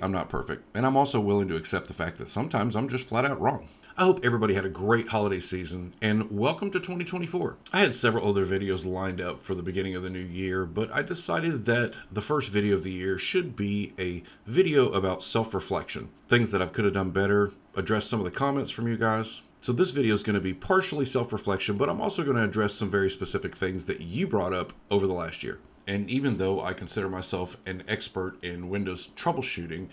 I'm not perfect, and I'm also willing to accept the fact that sometimes I'm just flat out wrong. I hope everybody had a great holiday season, and welcome to 2024. I had several other videos lined up for the beginning of the new year, but I decided that the first video of the year should be a video about self-reflection, things that I could have done better, address some of the comments from you guys. So this video is going to be partially self-reflection, but I'm also going to address some very specific things that you brought up over the last year. And even though I consider myself an expert in Windows troubleshooting,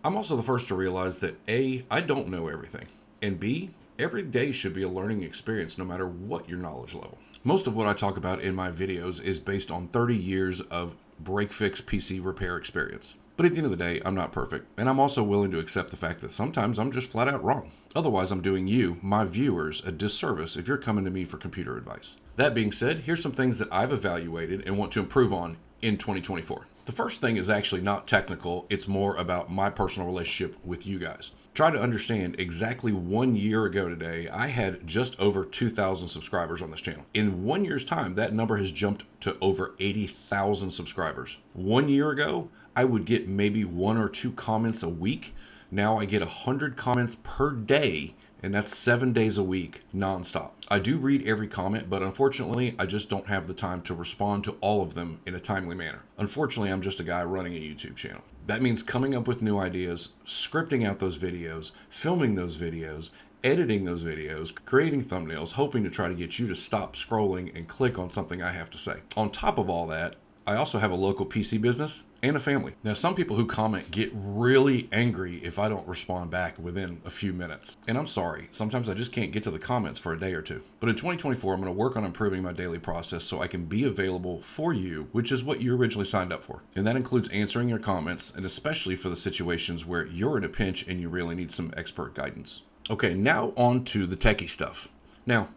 I'm also the first to realize that A, I don't know everything, and B, every day should be a learning experience no matter what your knowledge level. Most of what I talk about in my videos is based on 30 years of break-fix PC repair experience. But at the end of the day, I'm not perfect, and I'm also willing to accept the fact that sometimes I'm just flat out wrong. Otherwise, I'm doing you, my viewers, a disservice if you're coming to me for computer advice. That being said, here's some things that I've evaluated and want to improve on in 2024. The first thing is actually not technical, it's more about my personal relationship with you guys. Try to understand, exactly 1 year ago today, I had just over 2,000 subscribers on this channel. In 1 year's time, that number has jumped to over 80,000 subscribers. 1 year ago, I would get maybe 1 or 2 comments a week. Now I get 100 comments per day, and that's 7 days a week, nonstop. I do read every comment, but unfortunately, I just don't have the time to respond to all of them in a timely manner. Unfortunately, I'm just a guy running a YouTube channel. That means coming up with new ideas, scripting out those videos, filming those videos, editing those videos, creating thumbnails, hoping to try to get you to stop scrolling and click on something I have to say. On top of all that, I also have a local PC business and a family. Now, some people who comment get really angry if I don't respond back within a few minutes. And I'm sorry, sometimes I just can't get to the comments for a day or two. But in 2024, I'm going to work on improving my daily process so I can be available for you, which is what you originally signed up for. And that includes answering your comments, and especially for the situations where you're in a pinch and you really need some expert guidance. Okay, now on to the techie stuff. Now,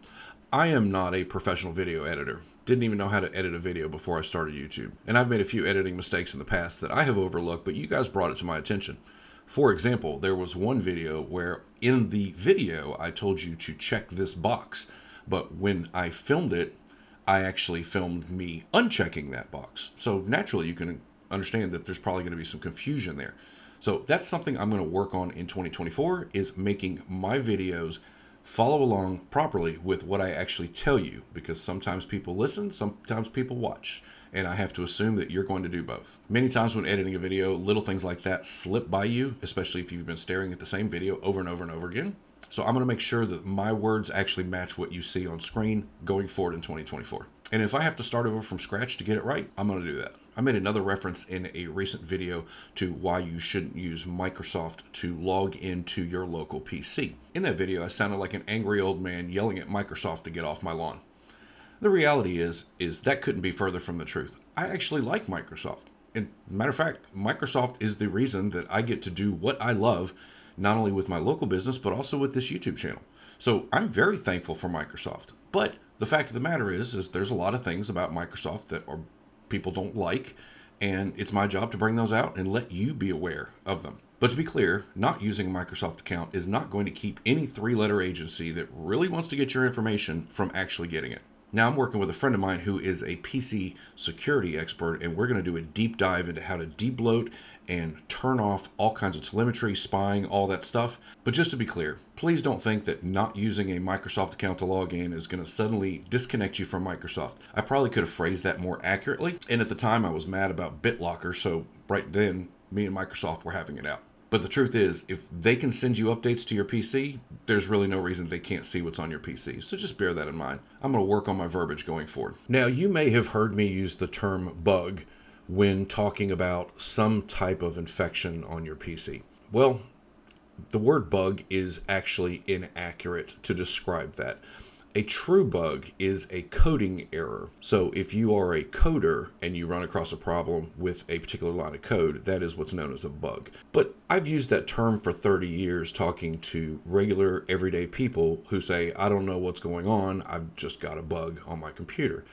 I am not a professional video editor. Didn't even know how to edit a video before I started YouTube. And I've made a few editing mistakes in the past that I have overlooked, but you guys brought it to my attention. For example, there was one video where in the video I told you to check this box, but when I filmed it, I actually filmed me unchecking that box. So naturally you can understand that there's probably going to be some confusion there. So that's something I'm going to work on in 2024, is making my videos follow along properly with what I actually tell you, because sometimes people listen, sometimes people watch, and I have to assume that you're going to do both. Many times when editing a video, little things like that slip by you, especially if you've been staring at the same video over and over and over again. So I'm going to make sure that my words actually match what you see on screen going forward in 2024. And if I have to start over from scratch to get it right, I'm going to do that. I made another reference in a recent video to why you shouldn't use Microsoft to log into your local PC. In that video, I sounded like an angry old man yelling at Microsoft to get off my lawn. The reality is that couldn't be further from the truth. I actually like Microsoft. And matter of fact, Microsoft is the reason that I get to do what I love, not only with my local business, but also with this YouTube channel. So I'm very thankful for Microsoft. But the fact of the matter is there's a lot of things about Microsoft that people don't like, and it's my job to bring those out and let you be aware of them. But to be clear, not using a Microsoft account is not going to keep any 3-letter agency that really wants to get your information from actually getting it. Now, I'm working with a friend of mine who is a PC security expert, and we're going to do a deep dive into how to debloat and turn off all kinds of telemetry, spying, all that stuff. But just to be clear, please don't think that not using a Microsoft account to log in is going to suddenly disconnect you from Microsoft. I probably could have phrased that more accurately, and at the time I was mad about BitLocker, so right then me and Microsoft were having it out. But the truth is, if they can send you updates to your PC, there's really no reason they can't see what's on your PC. So just bear that in mind. I'm going to work on my verbiage going forward. Now, you may have heard me use the term bug when talking about some type of infection on your PC. Well, the word bug is actually inaccurate to describe that. A true bug is a coding error. So if you are a coder and you run across a problem with a particular line of code, that is what's known as a bug. But I've used that term for 30 years talking to regular everyday people who say, I don't know what's going on, I've just got a bug on my computer.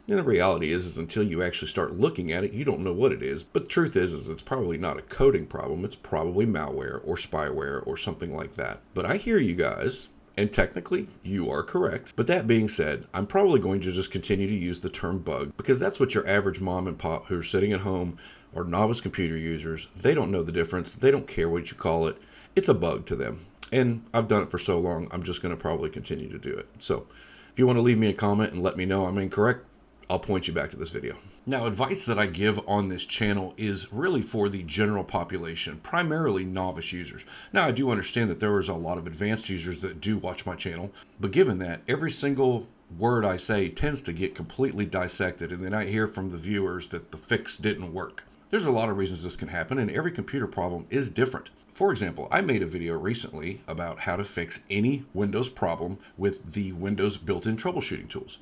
And the reality is until you actually start looking at it, you don't know what it is. But the truth is it's probably not a coding problem. It's probably malware or spyware or something like that. But I hear you guys. And technically, you are correct. But that being said, I'm probably going to just continue to use the term bug because that's what your average mom and pop who are sitting at home are novice computer users. They don't know the difference. They don't care what you call it. It's a bug to them. And I've done it for so long, I'm just going to probably continue to do it. So if you want to leave me a comment and let me know I'm incorrect, I'll point you back to this video. Now, advice that I give on this channel is really for the general population, primarily novice users. Now, I do understand that there is a lot of advanced users that do watch my channel, but given that every single word I say tends to get completely dissected, and then I hear from the viewers that the fix didn't work. There's a lot of reasons this can happen, and every computer problem is different. For example, I made a video recently about how to fix any Windows problem with the Windows built-in troubleshooting tools.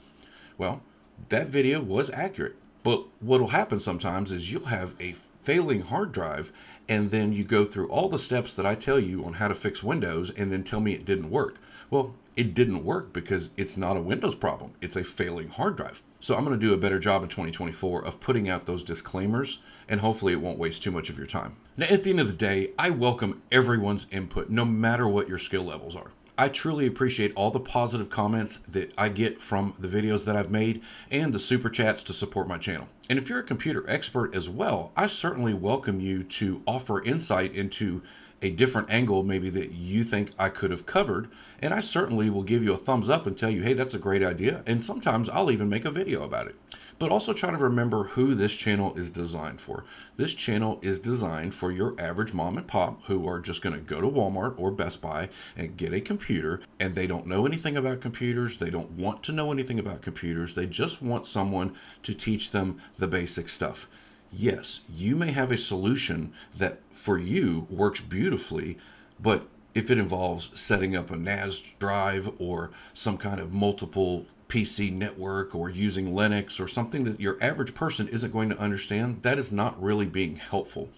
Well, that video was accurate, but what will happen sometimes is you'll have a failing hard drive, and then you go through all the steps that I tell you on how to fix Windows and then tell me it didn't work. Well, it didn't work because it's not a Windows problem. It's a failing hard drive. So I'm going to do a better job in 2024 of putting out those disclaimers, and hopefully it won't waste too much of your time. Now, at the end of the day, I welcome everyone's input, no matter what your skill levels are. I truly appreciate all the positive comments that I get from the videos that I've made and the super chats to support my channel. And if you're a computer expert as well, I certainly welcome you to offer insight into a different angle maybe that you think I could have covered. And I certainly will give you a thumbs up and tell you, hey, that's a great idea. And sometimes I'll even make a video about it. But also try to remember who this channel is designed for. This channel is designed for your average mom and pop who are just going to go to Walmart or Best Buy and get a computer, and they don't know anything about computers. They don't want to know anything about computers. They just want someone to teach them the basic stuff. Yes, you may have a solution that for you works beautifully, but if it involves setting up a NAS drive or some kind of multiple PC network or using Linux or something that your average person isn't going to understand, that is not really being helpful.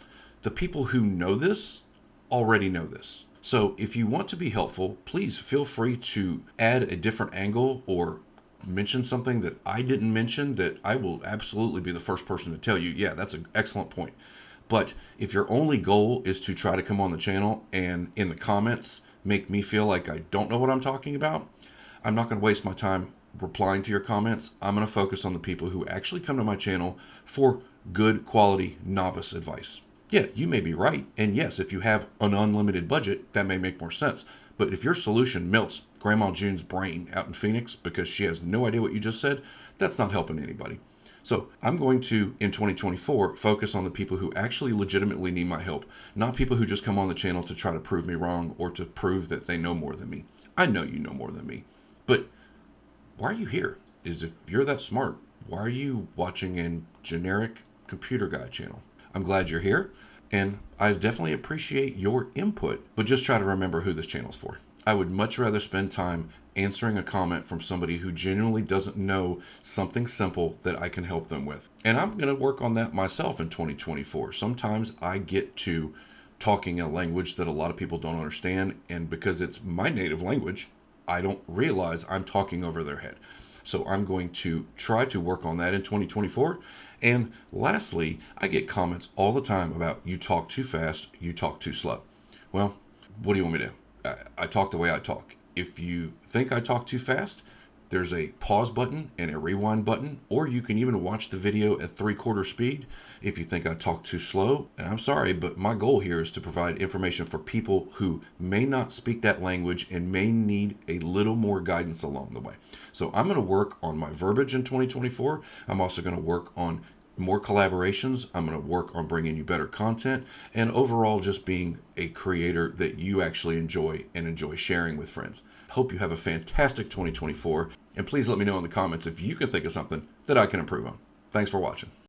The people who know this already know this. So if you want to be helpful, please feel free to add a different angle or mention something that I didn't mention that I will absolutely be the first person to tell you, yeah, that's an excellent point. But if your only goal is to try to come on the channel and in the comments make me feel like I don't know what I'm talking about, I'm not going to waste my time replying to your comments. I'm going to focus on the people who actually come to my channel for good quality novice advice. Yeah, you may be right. And yes, if you have an unlimited budget, that may make more sense. But if your solution melts Grandma June's brain out in Phoenix because she has no idea what you just said, that's not helping anybody. So I'm going to, in 2024, focus on the people who actually legitimately need my help, not people who just come on the channel to try to prove me wrong or to prove that they know more than me. I know you know more than me, but why are you here? If you're that smart, why are you watching a generic computer guy channel? I'm glad you're here, and I definitely appreciate your input, but just try to remember who this channel's for. I would much rather spend time answering a comment from somebody who genuinely doesn't know something simple that I can help them with. And I'm going to work on that myself in 2024. Sometimes I get to talking a language that a lot of people don't understand, and because it's my native language, I don't realize I'm talking over their head. So I'm going to try to work on that in 2024. And lastly, I get comments all the time about you talk too fast, you talk too slow. Well, what do you want me to do? I talk the way I talk. If you think I talk too fast, there's a pause button and a rewind button, or you can even watch the video at 3/4 speed. If you think I talk too slow, and I'm sorry, but my goal here is to provide information for people who may not speak that language and may need a little more guidance along the way. So I'm going to work on my verbiage in 2024. I'm also going to work on more collaborations. I'm going to work on bringing you better content and overall just being a creator that you actually enjoy and enjoy sharing with friends. Hope you have a fantastic 2024, and please let me know in the comments if you can think of something that I can improve on. Thanks for watching.